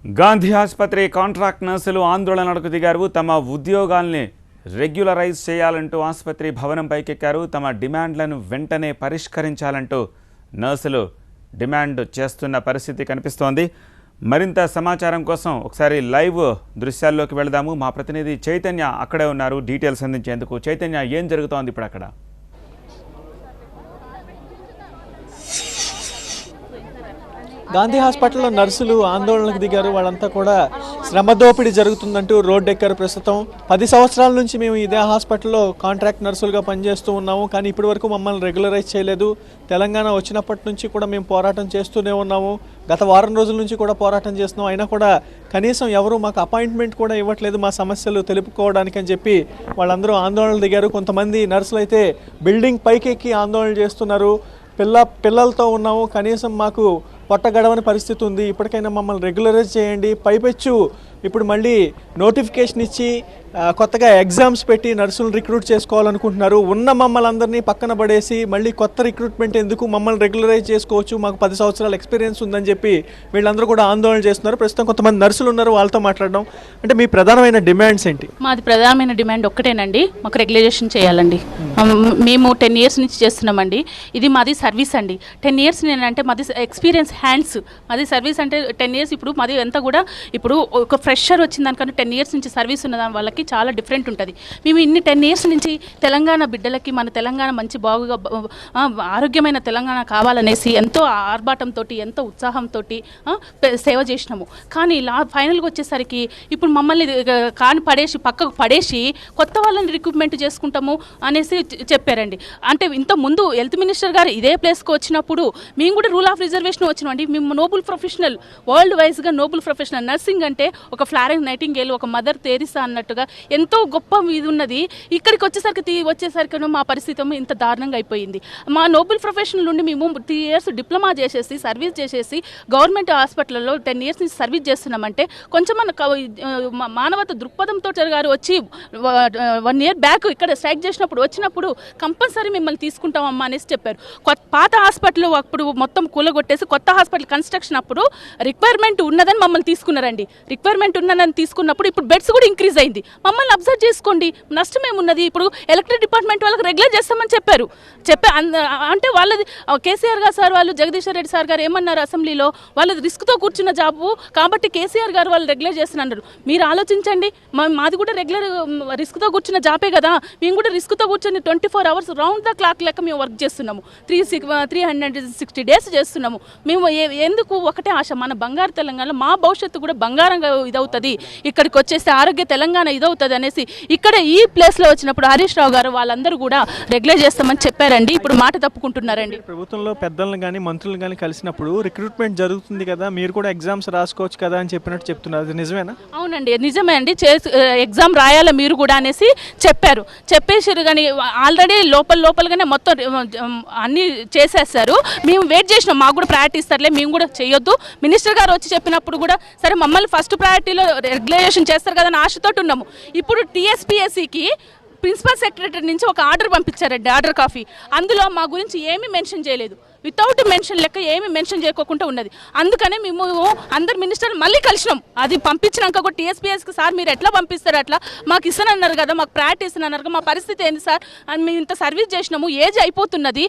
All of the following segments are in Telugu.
గాంధీ ఆసుపత్రి కాంట్రాక్ట్ నర్సులు ఆందోళనలకు దిగారు. తమ ఉద్యోగాల్ని రెగ్యులరైజ్ చేయాలంటూ ఆసుపత్రి భవనం పైకెక్కారు. తమ డిమాండ్లను వెంటనే పరిష్కరించాలంటూ నర్సులు డిమాండ్ చేస్తున్న పరిస్థితి కనిపిస్తోంది. మరింత సమాచారం కోసం ఒకసారి లైవ్ దృశ్యాల్లోకి వెళదాము. మా ప్రతినిధి చైతన్య అక్కడే ఉన్నారు డీటెయిల్స్ అందించేందుకు. చైతన్య, ఏం జరుగుతోంది ఇప్పుడు అక్కడ? గాంధీ హాస్పిటల్లో నర్సులు ఆందోళనకు దిగారు. వాళ్ళంతా కూడా శ్రమ దోపిడీ జరుగుతుందంటూ రోడ్డు ఎక్కారు. ప్రస్తుతం 10 సంవత్సరాల నుంచి మేము ఇదే హాస్పిటల్లో కాంట్రాక్ట్ నర్సులుగా పనిచేస్తూ ఉన్నాము, కానీ ఇప్పటి వరకు మమ్మల్ని రెగ్యులరైజ్ చేయలేదు. తెలంగాణ వచ్చినప్పటి నుంచి కూడా మేము పోరాటం చేస్తూనే ఉన్నాము. గత వారం రోజుల నుంచి కూడా పోరాటం చేస్తున్నాం. అయినా కూడా కనీసం ఎవరు మాకు అపాయింట్మెంట్ కూడా ఇవ్వట్లేదు మా సమస్యలు తెలుపుకోవడానికి అని చెప్పి వాళ్ళందరూ ఆందోళనలు దిగారు. కొంతమంది నర్సులు అయితే బిల్డింగ్ పైకెక్కి ఆందోళన చేస్తున్నారు. పిల్లలతో ఉన్నాము, కనీసం మాకు పొట్ట గడవని పరిస్థితి ఉంది, ఇప్పటికైనా మమ్మల్ని రెగ్యులరైజ్ చేయండి. పైపెచ్చు ఇప్పుడు మళ్ళీ నోటిఫికేషన్ ఇచ్చి కొత్తగా ఎగ్జామ్స్ పెట్టి నర్సులను రిక్రూట్ చేసుకోవాలనుకుంటున్నారు. ఉన్న మమ్మల్ని అందరినీ పక్కన పడేసి మళ్ళీ కొత్త రిక్రూట్మెంట్ ఎందుకు, మమ్మల్ని రెగ్యులరైజ్ చేసుకోవచ్చు, మాకు 10 సంవత్సరాల ఎక్స్పీరియన్స్ ఉందని చెప్పి వీళ్ళందరూ కూడా ఆందోళన చేస్తున్నారు. ప్రస్తుతం కొంతమంది నర్సులు ఉన్నారు, వాళ్ళతో మాట్లాడడం. అంటే మీ ప్రధానమైన డిమాండ్స్ ఏంటి? మాది ప్రధానమైన డిమాండ్ ఒక్కటేనండి, మాకు రెగ్యులైజేషన్ చేయాలండి. మేము 10 ఇయర్స్ నుంచి చేస్తున్నామండి. ఇది మాది సర్వీస్ అండి. 10 ఇయర్స్ నేనంటే మాది ఎక్స్పీరియన్స్ హ్యాండ్స్, మాది సర్వీస్ అంటే 10 ఇయర్స్. ఇప్పుడు మాది అంతా కూడా ఇప్పుడు ఒక ఫ్రెషర్ వచ్చింది దానికన్నా 10 ఇయర్స్ నుంచి సర్వీస్ ఉన్న వాళ్ళకి చాలా డిఫరెంట్ ఉంటుంది. మేము ఇన్ని 10 ఇయర్స్ నుంచి తెలంగాణ బిడ్డలకి మన తెలంగాణ మంచి బాగుగా ఆరోగ్యమైన తెలంగాణ కావాలనేసి ఎంతో ఆర్భాటంతో ఎంతో ఉత్సాహంతో సేవ చేసినాము. కానీ ఫైనల్గా వచ్చేసరికి ఇప్పుడు మమ్మల్ని పక్కకు పడేసి కొత్త వాళ్ళని రిక్రూట్మెంట్ చేసుకుంటాము అనేసి చెప్పారండి. అంటే ఇంత ముందు హెల్త్ మినిస్టర్ గారు ఇదే ప్లేస్కి వచ్చినప్పుడు మేము కూడా రూల్ ఆఫ్ రిజర్వేషన్ వచ్చినామండి. మేము నోబుల్ ప్రొఫెషనల్, వరల్డ్ వైజ్గా నోబుల్ ప్రొఫెషనల్. నర్సింగ్ అంటే ఒక ఫ్లారెన్స్ నైటింగేల్, ఒక మదర్ తెరీసా అన్నట్టుగా ఎంతో గొప్ప ఇది ఉన్నది. ఇక్కడికి వచ్చేసరికి మా పరిస్థితి ఇంత దారుణంగా అయిపోయింది. మా నోబుల్ ప్రొఫెషనల్ నుండి మేము 3 ఇయర్స్ డిప్లొమా చేసేసి సర్వీస్ చేసేసి గవర్నమెంట్ హాస్పిటల్లో 10 ఇయర్స్ నుంచి సర్వీస్ చేస్తున్నామంటే కొంచెం మన మానవత దృక్పథంతో గారు వచ్చి 1 ఇయర్ బ్యాక్ ఇక్కడ స్ట్రైక్ వచ్చినప్పుడు కంపల్సరీ మిమ్మల్ని తీసుకుంటామమ్మా అనేసి చెప్పారు. పాత హాస్పిటల్ అప్పుడు మొత్తం కూలగొట్టేసి కొత్త హాస్పిటల్ కన్స్ట్రక్షన్ అప్పుడు రిక్వైర్మెంట్ ఉన్నదని మమ్మల్ని తీసుకున్నారండి. రిక్వైర్మెంట్ ఉన్నదని తీసుకున్నప్పుడు ఇప్పుడు బెడ్స్ కూడా ఇంక్రీజ్ అయింది. మమ్మల్ని అబ్జర్వ్ చేసుకోండి, నష్టం ఏమున్నది. ఇప్పుడు ఎలక్ట్రిక్ డిపార్ట్మెంట్ వాళ్ళకి రెగ్యులర్ చేస్తామని చెప్పారు. అంటే వాళ్ళది కేసీఆర్ గారు సార్ వాళ్ళు జగదీశ్వర్ రెడ్డి సార్ గారు ఏమన్నారు అసెంబ్లీలో, వాళ్ళది రిస్క్తో కూర్చున్న జాబు కాబట్టి కేసీఆర్ గారు వాళ్ళు రెగ్యులర్ చేస్తున్నారు. మీరు ఆలోచించండి, మాది కూడా రెగ్యులర్ రిస్క్తో కూర్చున్న జాబే కదా. మేము కూడా రిస్క్తో కూర్చొని 24 అవర్స్ రౌండ్ ద క్లాక్ లెక్క మేము వర్క్ చేస్తున్నాము. 360 డేస్ చేస్తున్నాము. మేము ఎందుకు ఒకటే ఆశ, మన బంగారు తెలంగాణలో మా భవిష్యత్తు కూడా బంగారంగా ఇదవుతుంది, ఇక్కడికి వచ్చేస్తే ఆరోగ్య తెలంగాణ ఇదవుతుంది అనేసి ఇక్కడ ఈ ప్లేస్లో వచ్చినప్పుడు హరీష్ రావు గారు వాళ్ళందరూ కూడా రెగ్యులర్ చేస్తామని చెప్పారండి. ఇప్పుడు మాట తప్పుకుంటున్నారండి. ప్రభుత్వంలో పెద్దలను కానీ మంత్రులు కానీ కలిసినప్పుడు రిక్రూట్మెంట్ జరుగుతుంది కదా, మీరు కూడా ఎగ్జామ్స్ రాసుకోవచ్చు కదా అని చెప్పినట్టు చెప్తున్నారు, అది నిజమేనా? అవునండి, నిజమే అండి. ఎగ్జామ్ రాయాలి మీరు కూడా అనేసి చెప్పేసారు. కానీ ఆల్రెడీ లోపలగానే మొత్తం అన్నీ చేసేస్తారు. మేము వెయిట్ చేసినాం, మాకు కూడా ప్రయారిటీ ఇస్తారులే, మేము కూడా చేయొద్దు. మినిస్టర్ గారు వచ్చి చెప్పినప్పుడు కూడా సరే మమ్మల్ని ఫస్ట్ ప్రయారిటీలో రెగ్యులైజేషన్ చేస్తారు కదా అని ఆశతో ఉన్నాము. ఇప్పుడు టీఎస్పీఎస్సీకి ప్రిన్సిపల్ సెక్రటరీ నుంచి ఒక ఆర్డర్ పంపించారండి, ఆర్డర్ కాపీ. అందులో మా గురించి ఏమీ మెన్షన్ చేయలేదు, వితౌట్ మెన్షన్ లెక్క ఏమి మెన్షన్ చేయకోకుండా ఉన్నది. అందుకనే మేము అందరు మినిస్టర్లు మళ్ళీ కలిసినాం. అది పంపించినాక కూడా టీఎస్పీఎస్కి సార్ మీరు ఎట్లా పంపిస్తారు, అట్లా మాకు ఇస్తానన్నారు కదా, మాకు ప్రయారిటీ ఇస్తానన్నారు కదా, మా పరిస్థితి ఏంటి సార్ అని మేము ఇంత సర్వీస్ చేసినాము, ఏజ్ అయిపోతున్నది,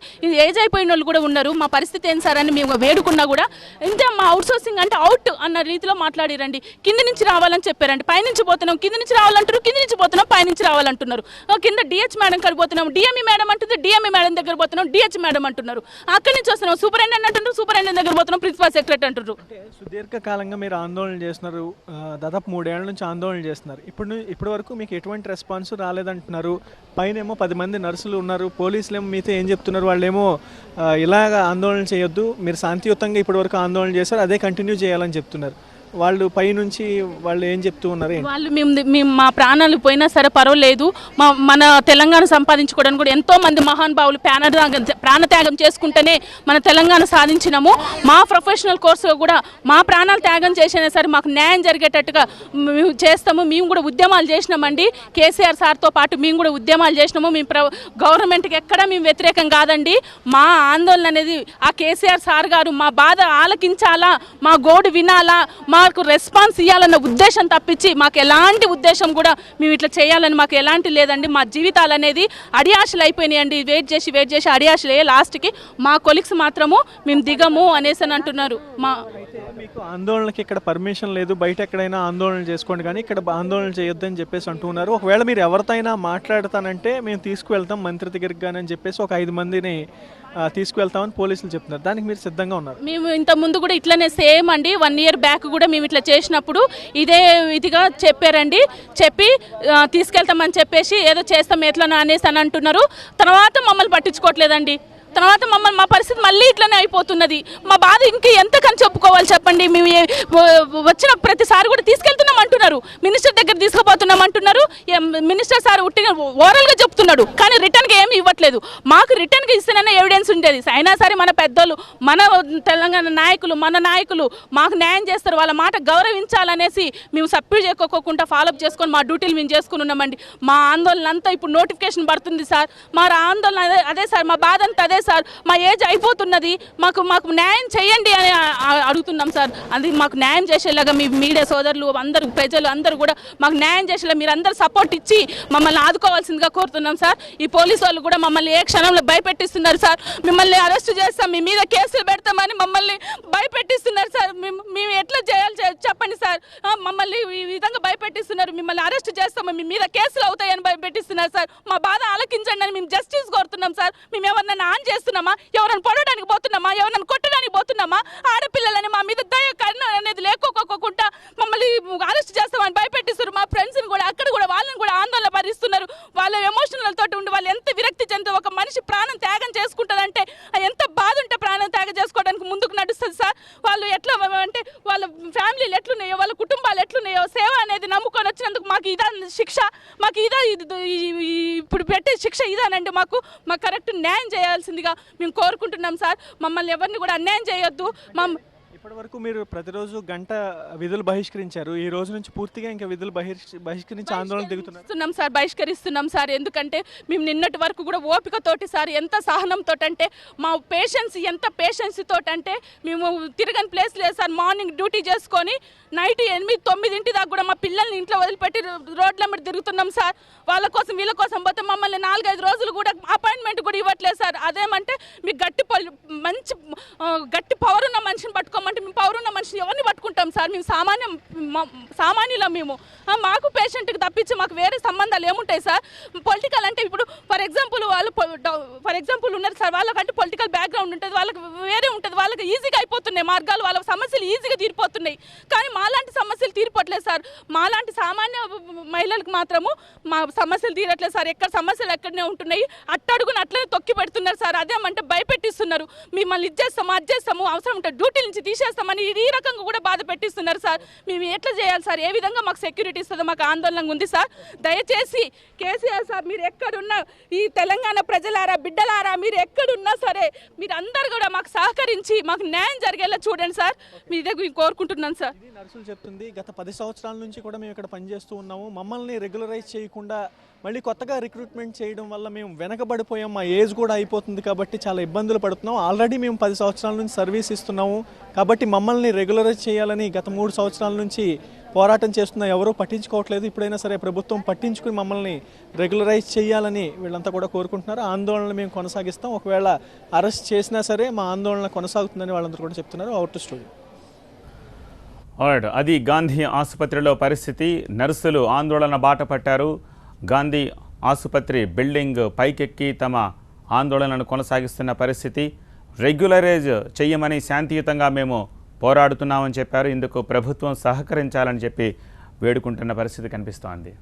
ఏజ్ అయిపోయిన వాళ్ళు కూడా ఉన్నారు, మా పరిస్థితి ఏంటి సార్ అని మేము వేడుకున్నా కూడా ఇంతే మా అవుట్ సోర్సింగ్ అంటే అవుట్ అన్న రీతిలో మాట్లాడిరండి. కింద నుంచి రావాలని చెప్పారండి, పైనుంచి పోతున్నాం, కింద నుంచి రావాలంటారు, కింద నుంచి పోతున్నాం, పైనుంచి రావాలంటున్నారు. కింద డిహెచ్ మేడం కాడికి పోతున్నాం, డిఎంఈ మేడం అంటుంది, డిఎంఈ మేడం దగ్గర పోతున్నాం, డిహెచ్ మేడం అంటున్నారు. అక్కడి వస్తున్నాం, సూపరింటెండెంట్ అంటున్నారు, సూపరింటెండెంట్ దగ్గర పోతున్నాం, ప్రిన్సిపల్ సెక్రటరీ అంటున్నారు. సుదీర్ఘకాలంగా మీరు ఆందోళన చేస్తున్నారు, దాదాపు 3 ఏళ్ల నుంచి ఆందోళన చేస్తున్నారు. ఇప్పటి వరకు మీకు ఎటువంటి రెస్పాన్స్ రాలేదంటున్నారు. పైనేమో 10 మంది నర్సులు ఉన్నారు, పోలీసులేమో మీతో ఏం చెప్తున్నారు, వాళ్ళేమో ఇలాగ ఆందోళన చేయొద్దు, మీరు శాంతియుతంగా ఇప్పటివరకు ఆందోళన చేశారు, అదే కంటిన్యూ చేయాలని చెప్తున్నారు. వాళ్ళు పైనుంచి వాళ్ళు ఏం చెప్తూ ఉన్నారు? వాళ్ళు మేము మా ప్రాణాలు పోయినా సరే పర్వాలేదు, మన తెలంగాణ సంపాదించుకోవడానికి కూడా ఎంతో మంది మహానుభావులు ప్రాణత్యాగం చేసుకుంటేనే మన తెలంగాణ సాధించినాము. మా ప్రొఫెషనల్ కోర్సులో కూడా మా ప్రాణాలు త్యాగం చేసినా సరే మాకు న్యాయం జరిగేటట్టుగా మేము చేస్తాము. మేము కూడా ఉద్యమాలు చేసినామండి, కేసీఆర్ సార్తో పాటు మేము కూడా ఉద్యమాలు చేసినాము. మేము గవర్నమెంట్కి ఎక్కడా మేము వ్యతిరేకం కాదండి. మా ఆందోళన అనేది ఆ కేసీఆర్ సార్ గారు మా బాధ ఆలకించాలా, మా గోడు వినాలా, మా మాకు రెస్పాన్స్ ఇవ్వాలన్న ఉద్దేశం తప్పించి మాకు ఎలాంటి ఉద్దేశం కూడా మేము ఇట్లా చేయాలని మాకు ఎలాంటి లేదండి. మా జీవితాలు అనేది అడియాశలు అయిపోయినాయండి. వెయిట్ చేసి అడియాశలే లాస్ట్కి మా కొలిక్స్ మాత్రము మేము దిగము అనేసి అని అంటున్నారు. మీకు ఆందోళనకి ఇక్కడ పర్మిషన్ లేదు, బయట ఎక్కడైనా ఆందోళన చేసుకోండి కానీ ఇక్కడ ఆందోళన చేయొద్దని చెప్పేసి అంటున్నారు. ఒకవేళ మీరు ఎవరితోనైనా మాట్లాడతానంటే మేము తీసుకువెళ్తాం మంత్రి దగ్గరికి కానీ అని చెప్పేసి ఒక 5 మందిని తీసుకువెళ్తామని పోలీసులు చెప్తున్నారు. దానికి మీరు సిద్ధంగా ఉన్నారు? మేము ఇంత ముందు కూడా ఇట్లనే సేమ్ అండి 1 year బ్యాక్ కూడా మేము ఇట్లా చేసినప్పుడు ఇదే ఇదిగా చెప్పారండి. చెప్పి తీసుకెళ్తామని చెప్పేసి ఏదో చేస్తాం ఎట్లా అనేసి అని అంటున్నారు. తర్వాత మమ్మల్ని పట్టించుకోవట్లేదండి. తర్వాత మా పరిస్థితి మళ్ళీ ఇట్లనే అయిపోతున్నది. మా బాధ ఇంకా ఎంతకని చెప్పుకోవాలి చెప్పండి. మేము వచ్చిన ప్రతిసారి కూడా తీసుకెళ్తున్నాం అంటున్నారు, మినిస్టర్ దగ్గర తీసుకుపోతున్నాం అంటున్నారు. మినిస్టర్ సార్ ఉట్టిగా ఓరల్గా చెప్తున్నాడు కానీ రిటర్న్గా ఏమి ఇవ్వట్లేదు. మాకు రిటర్న్గా ఇస్తేనే ఎవిడెన్స్ ఉండేది. అయినా సరే మన పెద్దలు, మన తెలంగాణ నాయకులు, మన నాయకులు మాకు న్యాయం చేస్తారు, వాళ్ళ మాట గౌరవించాలనేసి మేము సబ్మిట్ చేసుకోకుండా ఫాలోఅప్ చేసుకొని మా డ్యూటీలు మేము చేసుకుని ఉన్నామండి. మా ఆందోళన అంతా ఇప్పుడు నోటిఫికేషన్ పడుతుంది సార్. మా ఆందోళన అదే సార్, మా బాధ అంతా అదే సార్. మా ఏజ్ అయిపోతున్నది, మాకు న్యాయం చేయండి అని అడుగుతున్నాం సార్. అది మాకు న్యాయం చేసేలాగా మీ మీడియా సోదరులు అందరూ, ప్రజలు అందరూ కూడా మాకు న్యాయం చేసేలా మీరు అందరూ సపోర్ట్ ఇచ్చి మమ్మల్ని ఆదుకోవాల్సిందిగా కోరుతున్నాం సార్. ఈ పోలీసు వాళ్ళు కూడా మమ్మల్ని ఏ క్షణంలో భయపెట్టిస్తున్నారు సార్. మిమ్మల్ని అరెస్ట్ చేస్తాం, మీ మీద కేసులు పెడతామని మమ్మల్ని భయపెట్టిస్తున్నారు సార్. మేము ఎట్లా చేయాలి చెప్పండి సార్. మమ్మల్ని ఈ విధంగా భయపెట్టిస్తున్నారు. మిమ్మల్ని అరెస్ట్ చేస్తామని, మీ మీద కేసులు అవుతాయని భయపెట్టిస్తున్నారు సార్. మా బాధ ఆలకించండి అని మేము జస్టిస్ కోరుతున్నాం సార్. మేము ఎవరినైనా ఆన్ చేస్తున్నామా, ఎవరైనా పడడానికి పోతున్నామా, ఎవరైనా కొట్టడానికి పోతున్నామా? ఆడపిల్లలని మా మీద దయ కరుణ అనేది లేకోకుండా మమ్మల్ని అరెస్ట్ చేస్తామని భయపెట్టిస్తున్నారు. మా ఫ్రెండ్స్ని కూడా అక్కడ కూడా వాళ్ళని కూడా ఆందోళన భరిస్తున్నారు. వాళ్ళ ఎమోషనల్ తోటి ఉండి వాళ్ళు ఎంత విరక్తి చెంది ఒక మనిషి ప్రాణం త్యాగం చేసుకుంటారంటే ఎంత బాధ ఉంటే ప్రాణం త్యాగం చేసుకోవడానికి ముందుకు నడుస్తుంది సార్. వాళ్ళు ఎట్లా అంటే వాళ్ళ ఫ్యామిలీలు ఎట్లున్నాయో, వాళ్ళ కుటుంబాలు ఎట్లున్నాయో, సేవ అనేది నమ్ముకొని వచ్చినందుకు మాకు ఇదా శిక్ష, మాకు ఇదా ఇప్పుడు పెట్టే శిక్ష ఇదానండి. మాకు కరెక్ట్ న్యాయం చేయాల్సిందిగా మేము కోరుకుంటున్నాం సార్. మమ్మల్ని ఎవరిని కూడా అన్యాయం చేయొద్దు. ఇప్పటి వరకు మీరు ప్రతిరోజు గంట విధులు బహిష్కరించారు. ఈ రోజు నుంచి పూర్తిగా ఇంకా విధులు బహిష్కరించి ఆందోళన దిగుతున్నాం సార్. బహిష్కరిస్తున్నాం సార్. ఎందుకంటే మేము నిన్నటి వరకు కూడా ఓపికతోటి సార్, ఎంత సహనంతో అంటే మా పేషెన్స్, ఎంత పేషెన్స్ తోటి అంటే మేము తిరగని ప్లేస్ లేదు సార్. మార్నింగ్ డ్యూటీ చేసుకొని నైట్ 8-9 దాకా కూడా మా పిల్లల్ని ఇంట్లో వదిలిపెట్టి రోడ్ల మీద తిరుగుతున్నాం సార్. వాళ్ళ కోసం వీళ్ళ కోసం పోతే మమ్మల్ని 4-5 రోజులు కూడా అపాయింట్మెంట్ కూడా ఇవ్వట్లేదు సార్. అదేమంటే మీకు మంచి గట్టి పవర్ ఉన్న మనిషిని పట్టుకోమంటే మేము పవర్ ఉన్న మనిషిని ఎవరిని పట్టుకుంటాం సార్? మేము సామాన్యులం. మేము మాకు పేషెంట్కి తప్పించి మాకు వేరే సంబంధాలు ఏముంటాయి సార్? పొలిటికల్ అంటే ఇప్పుడు ఫర్ ఎగ్జాంపుల్ ఉన్నారు సార్, వాళ్ళకంటే పొలిటికల్ బ్యాక్గ్రౌండ్ ఉంటుంది, వాళ్ళకి వేరే ఉంటుంది, వాళ్ళకి ఈజీగా అయిపోతున్నాయి మార్గాలు, వాళ్ళ సమస్యలు ఈజీగా తీరిపోతున్నాయి. కానీ మాలాంటి సమస్యలు తీరిపోవట్లేదు సార్. మాలాంటి సామాన్య మహిళలకు మాత్రము మా సమస్యలు తీరట్లేదు సార్. ఎక్కడ సమస్యలు ఎక్కడనే ఉంటున్నాయి, అట్టడుగుని అట్లనే తొక్కి పెడుతున్నారు సార్. అదేమంటే భయపెట్టిస్తున్నారు, మిమ్మల్ని ఇచ్చేస్తాము, అది చేస్తాము, అవసరం ఉంటే డ్యూటీ నుంచి తీసేస్తామని ఈ రకంగా కూడా బాధ పెట్టిస్తున్నారు సార్. మేము ఎట్లా చేయాలి సార్? ఏ విధంగా మాకు సెక్యూరిటీ ఇస్తుందో మాకు ఆందోళనగా ఉంది సార్. దయచేసి కేసీఆర్ సార్, మీరు ఎక్కడున్నా, ఈ తెలంగాణ ప్రజలారా, బిడ్డలారా, మీరు ఎక్కడున్నా సరే మీరు అందరు కూడా మాకు సహకరించి మాకు న్యాయం జరిగేలా చూడండి సార్. మీ దగ్గర కోరుకుంటున్నాను సార్. నర్సులు చెప్తుంది, గత 10 సంవత్సరాల నుంచి కూడా మేము ఇక్కడ పనిచేస్తూ ఉన్నాము. మమ్మల్ని రెగ్యులరైజ్ చేయకుండా మళ్ళీ కొత్తగా రిక్రూట్మెంట్ చేయడం వల్ల మేము వెనకబడిపోయాం. మా ఏజ్ కూడా అయిపోతుంది కాబట్టి చాలా ఇబ్బందులు పడుతున్నాం. ఆల్రెడీ మేము 10 సంవత్సరాల నుంచి సర్వీస్ ఇస్తున్నాము కాబట్టి మమ్మల్ని రెగ్యులరైజ్ చేయాలని గత 3 సంవత్సరాల నుంచి పోరాటం చేస్తున్నా ఎవరూ పట్టించుకోవట్లేదు. ఇప్పుడైనా సరే ప్రభుత్వం పట్టించుకుని మమ్మల్ని రెగ్యులరైజ్ చేయాలని వీళ్ళంతా కూడా కోరుకుంటున్నారు. ఆందోళన మేము కొనసాగిస్తాం. ఒకవేళ అరెస్ట్ చేసినా సరే మా ఆందోళన కొనసాగుతుందని వాళ్ళందరూ కూడా చెప్తున్నారు. Out studio. అది గాంధీ ఆసుపత్రిలో పరిస్థితి. నర్సులు ఆందోళన బాట పట్టారు. గాంధీ ఆసుపత్రి బిల్డింగ్ పైకెక్కి తమ ఆందోళనను కొనసాగిస్తున్న పరిస్థితి. రెగ్యులరైజ్ చెయ్యమని శాంతియుతంగా మేము పోరాడుతున్నామని చెప్పారు. ఇందుకు ప్రభుత్వం సహకరించాలని చెప్పి వేడుకుంటున్న పరిస్థితి కనిపిస్తోంది.